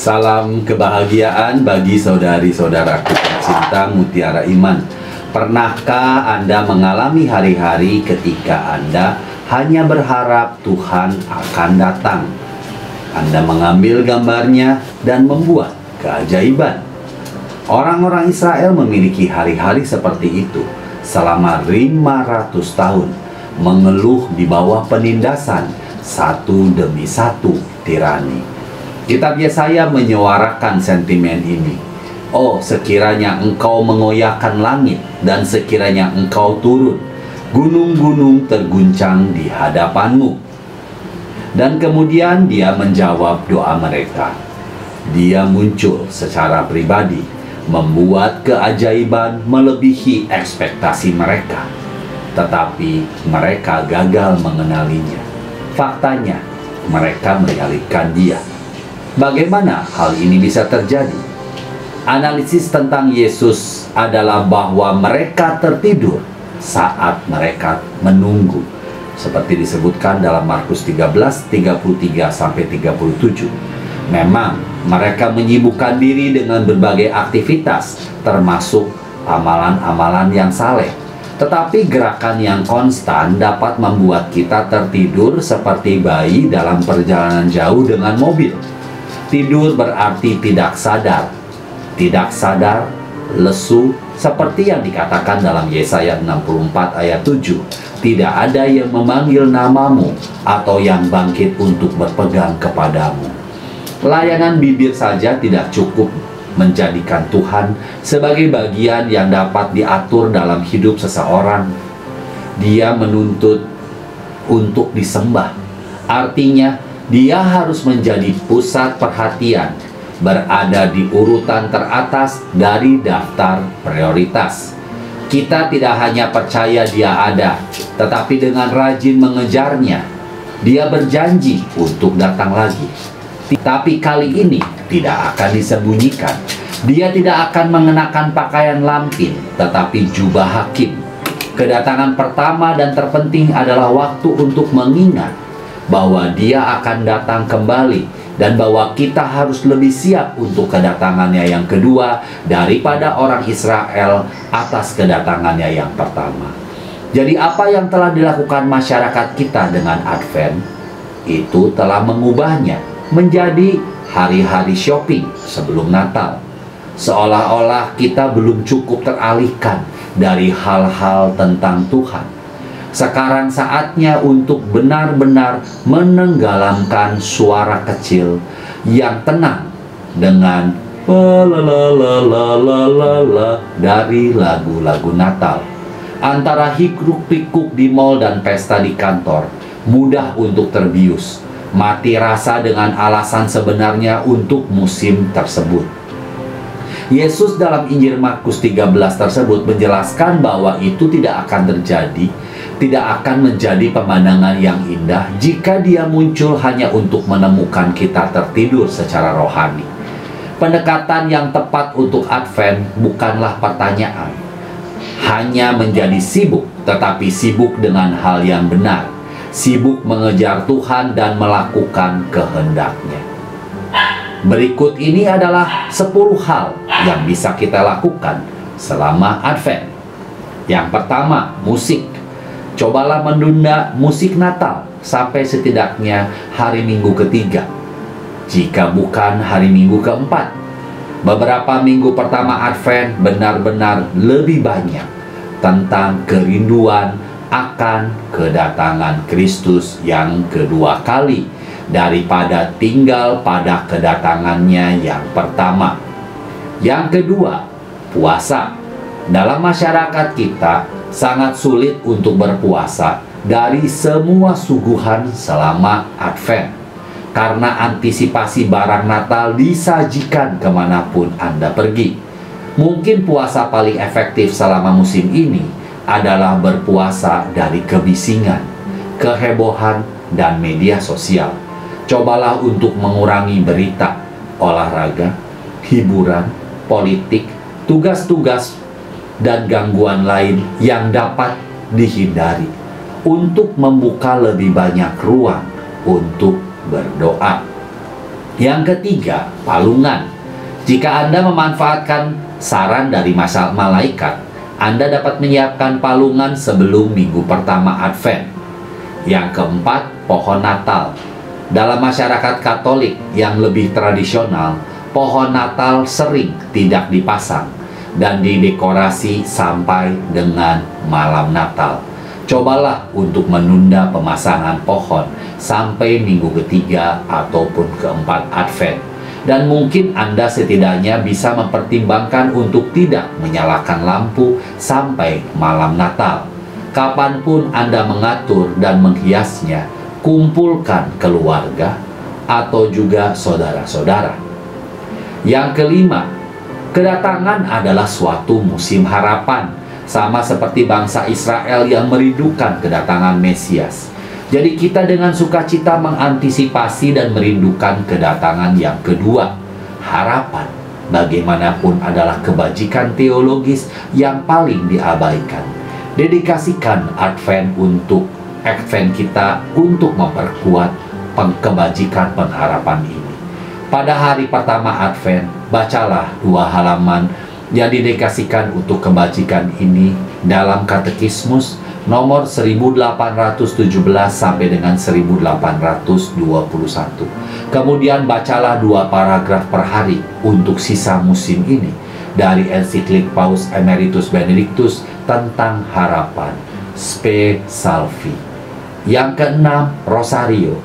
Salam kebahagiaan bagi saudari-saudaraku tercinta Mutiara Iman. Pernahkah Anda mengalami hari-hari ketika Anda hanya berharap Tuhan akan datang? Anda mengambil gambarnya dan membuat keajaiban. Orang-orang Israel memiliki hari-hari seperti itu selama 500 tahun, mengeluh di bawah penindasan satu demi satu tirani. Kitab Yesaya menyuarakan sentimen ini. Oh, sekiranya engkau mengoyakkan langit dan sekiranya engkau turun, gunung-gunung terguncang di hadapanmu. Dan kemudian dia menjawab doa mereka. Dia muncul secara pribadi, membuat keajaiban melebihi ekspektasi mereka. Tetapi mereka gagal mengenalinya. Faktanya, mereka menyalibkan dia. Bagaimana hal ini bisa terjadi? Analisis tentang Yesus adalah bahwa mereka tertidur saat mereka menunggu, seperti disebutkan dalam Markus 13:33-37. Memang mereka menyibukkan diri dengan berbagai aktivitas, termasuk amalan-amalan yang saleh. Tetapi gerakan yang konstan dapat membuat kita tertidur seperti bayi dalam perjalanan jauh dengan mobil. Tidur berarti tidak sadar. Tidak sadar, lesu, seperti yang dikatakan dalam Yesaya 64 ayat 7. Tidak ada yang memanggil namamu atau yang bangkit untuk berpegang kepadamu. Layanan bibir saja tidak cukup menjadikan Tuhan sebagai bagian yang dapat diatur dalam hidup seseorang. Dia menuntut untuk disembah. Artinya, dia harus menjadi pusat perhatian, berada di urutan teratas dari daftar prioritas. Kita tidak hanya percaya dia ada, tetapi dengan rajin mengejarnya. Dia berjanji untuk datang lagi. Tapi kali ini tidak akan disembunyikan. Dia tidak akan mengenakan pakaian lampin, tetapi jubah hakim. Kedatangan pertama dan terpenting adalah waktu untuk mengingat bahwa dia akan datang kembali, dan bahwa kita harus lebih siap untuk kedatangannya yang kedua daripada orang Israel atas kedatangannya yang pertama. Jadi apa yang telah dilakukan masyarakat kita dengan Advent itu telah mengubahnya menjadi hari-hari shopping sebelum Natal. Seolah-olah kita belum cukup teralihkan dari hal-hal tentang Tuhan. Sekarang saatnya untuk benar-benar menenggelamkan suara kecil yang tenang dengan dari lagu-lagu Natal. Antara hikruk-pikuk di mal dan pesta di kantor, mudah untuk terbius, mati rasa dengan alasan sebenarnya untuk musim tersebut. Yesus dalam Injil Markus 13 tersebut menjelaskan bahwa itu tidak akan terjadi, tidak akan menjadi pemandangan yang indah jika dia muncul hanya untuk menemukan kita tertidur secara rohani. Pendekatan yang tepat untuk Advent bukanlah pertanyaan, hanya menjadi sibuk, tetapi sibuk dengan hal yang benar, sibuk mengejar Tuhan dan melakukan kehendaknya. Berikut ini adalah 10 hal yang bisa kita lakukan selama Advent. Yang pertama, musik. Cobalah menunda musik Natal sampai setidaknya hari Minggu ketiga, jika bukan hari Minggu keempat. Beberapa minggu pertama Advent benar-benar lebih banyak tentang kerinduan akan kedatangan Kristus yang kedua kali daripada tinggal pada kedatangannya yang pertama. Yang kedua, puasa. Dalam masyarakat kita sangat sulit untuk berpuasa dari semua suguhan selama Advent, karena antisipasi barang Natal disajikan kemanapun Anda pergi. Mungkin puasa paling efektif selama musim ini adalah berpuasa dari kebisingan, kehebohan, dan media sosial. Cobalah untuk mengurangi berita, olahraga, hiburan, politik, tugas-tugas, dan gangguan lain yang dapat dihindari, untuk membuka lebih banyak ruang untuk berdoa. Yang ketiga, palungan. Jika Anda memanfaatkan saran dari malaikat, Anda dapat menyiapkan palungan sebelum minggu pertama Advent. Yang keempat, pohon Natal. Dalam masyarakat Katolik yang lebih tradisional, pohon Natal sering tidak dipasang dan didekorasi sampai dengan malam Natal. Cobalah untuk menunda pemasangan pohon sampai minggu ketiga ataupun keempat Advent. Dan mungkin Anda setidaknya bisa mempertimbangkan untuk tidak menyalakan lampu sampai malam Natal. Kapanpun Anda mengatur dan menghiasnya, kumpulkan keluarga atau juga saudara-saudara. Yang kelima, kedatangan adalah suatu musim harapan, sama seperti bangsa Israel yang merindukan kedatangan Mesias. Jadi kita dengan sukacita mengantisipasi dan merindukan kedatangan yang kedua. Harapan, bagaimanapun, adalah kebajikan teologis yang paling diabaikan. Dedikasikan Advent kita untuk memperkuat kebajikan pengharapan ini. Pada hari pertama Advent, bacalah 2 halaman yang didedikasikan untuk kebajikan ini dalam Katekismus nomor 1817 sampai dengan 1821. Kemudian bacalah 2 paragraf per hari untuk sisa musim ini dari ensiklik Paus Emeritus Benedictus tentang harapan, Spe Salvi. Yang keenam, Rosario.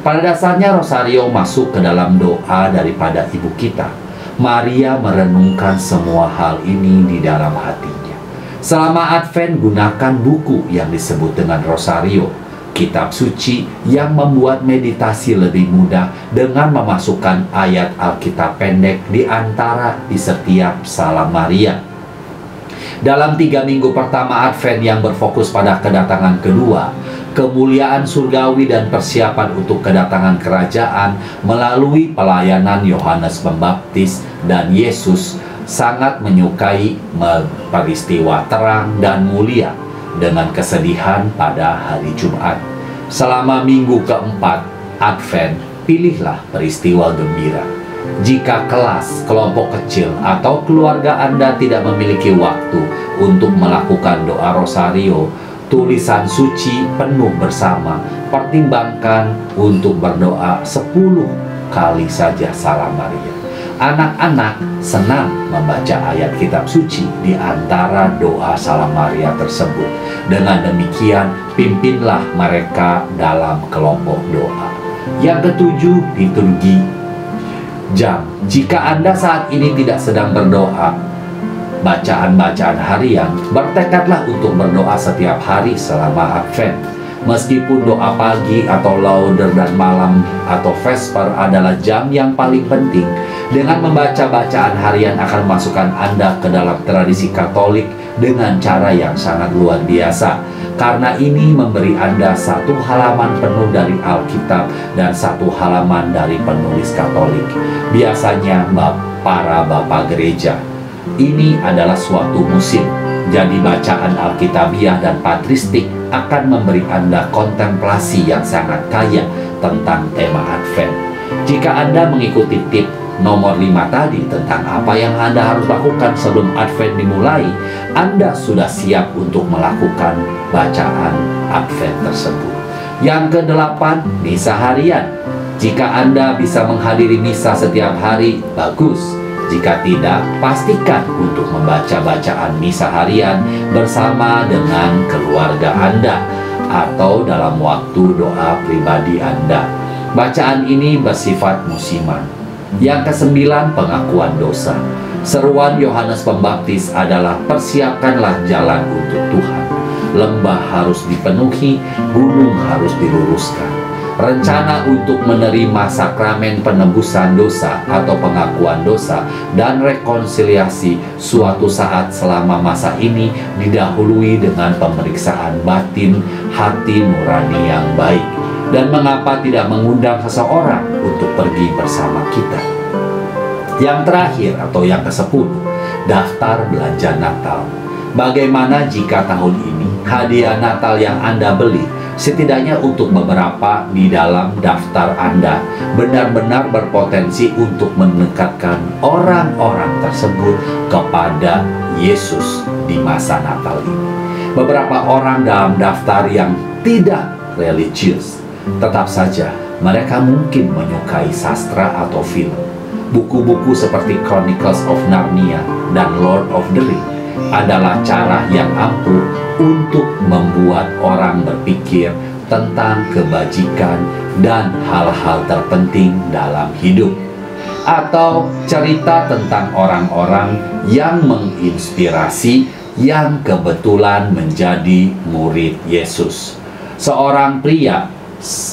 Pada dasarnya Rosario masuk ke dalam doa daripada ibu kita. Maria merenungkan semua hal ini di dalam hatinya. Selama Advent, gunakan buku yang disebut dengan Rosario, kitab suci yang membuat meditasi lebih mudah dengan memasukkan ayat Alkitab pendek di setiap Salam Maria. Dalam 3 minggu pertama Advent yang berfokus pada kedatangan kedua, kemuliaan surgawi dan persiapan untuk kedatangan kerajaan melalui pelayanan Yohanes Pembaptis dan Yesus, sangat menyukai peristiwa terang dan mulia dengan kesedihan pada hari Jumat. Selama minggu keempat Advent, pilihlah peristiwa gembira. Jika kelas, kelompok kecil, atau keluarga Anda tidak memiliki waktu untuk melakukan doa Rosario, tulisan suci penuh bersama, pertimbangkan untuk berdoa 10 kali saja Salam Maria. Anak-anak senang membaca ayat kitab suci di antara doa Salam Maria tersebut. Dengan demikian, pimpinlah mereka dalam kelompok doa. Yang ketujuh, liturgi jam. Jika Anda saat ini tidak sedang berdoa, bacaan-bacaan harian, bertekadlah untuk berdoa setiap hari selama Advent. Meskipun doa pagi atau lauder dan malam atau vesper adalah jam yang paling penting, dengan membaca bacaan harian akan memasukkan Anda ke dalam tradisi Katolik dengan cara yang sangat luar biasa. Karena ini memberi Anda 1 halaman penuh dari Alkitab dan 1 halaman dari penulis Katolik. Biasanya para bapak gereja. Ini adalah suatu musim. Jadi bacaan Alkitabiah dan patristik akan memberi Anda kontemplasi yang sangat kaya tentang tema Advent. Jika Anda mengikuti tip nomor 5 tadi tentang apa yang Anda harus lakukan sebelum Advent dimulai, Anda sudah siap untuk melakukan bacaan Advent tersebut. Yang ke-8, misa harian. Jika Anda bisa menghadiri misa setiap hari, bagus. Jika tidak, pastikan untuk membaca bacaan misa harian bersama dengan keluarga Anda atau dalam waktu doa pribadi Anda. Bacaan ini bersifat musiman. Yang ke-9, pengakuan dosa. Seruan Yohanes Pembaptis adalah persiapkanlah jalan untuk Tuhan. Lembah harus dipenuhi, gunung harus diluruskan. Rencana untuk menerima sakramen penebusan dosa atau pengakuan dosa dan rekonsiliasi suatu saat selama masa ini didahului dengan pemeriksaan batin hati nurani yang baik. Dan mengapa tidak mengundang seseorang untuk pergi bersama kita? Yang terakhir atau yang ke-10, daftar belanja Natal. Bagaimana jika tahun ini hadiah Natal yang Anda beli Setidaknya untuk beberapa di dalam daftar Anda benar-benar berpotensi untuk mendekatkan orang-orang tersebut kepada Yesus di masa Natal ini. Beberapa orang dalam daftar yang tidak religius, tetap saja mereka mungkin menyukai sastra atau film. Buku-buku seperti Chronicles of Narnia dan Lord of the Rings adalah cara yang ampuh untuk membuat orang berpikir tentang kebajikan dan hal-hal terpenting dalam hidup. Atau cerita tentang orang-orang yang menginspirasi yang kebetulan menjadi murid Yesus. Seorang pria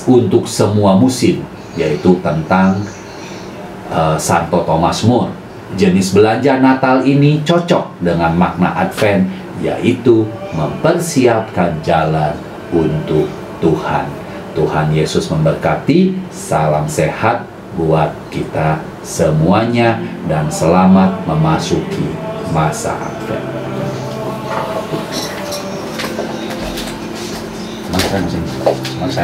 untuk semua musim, yaitu tentang Santo Thomas More. Jenis belanja Natal ini cocok dengan makna Advent, yaitu mempersiapkan jalan untuk Tuhan. Tuhan Yesus memberkati. Salam sehat buat kita semuanya dan selamat memasuki masa Advent. Mas,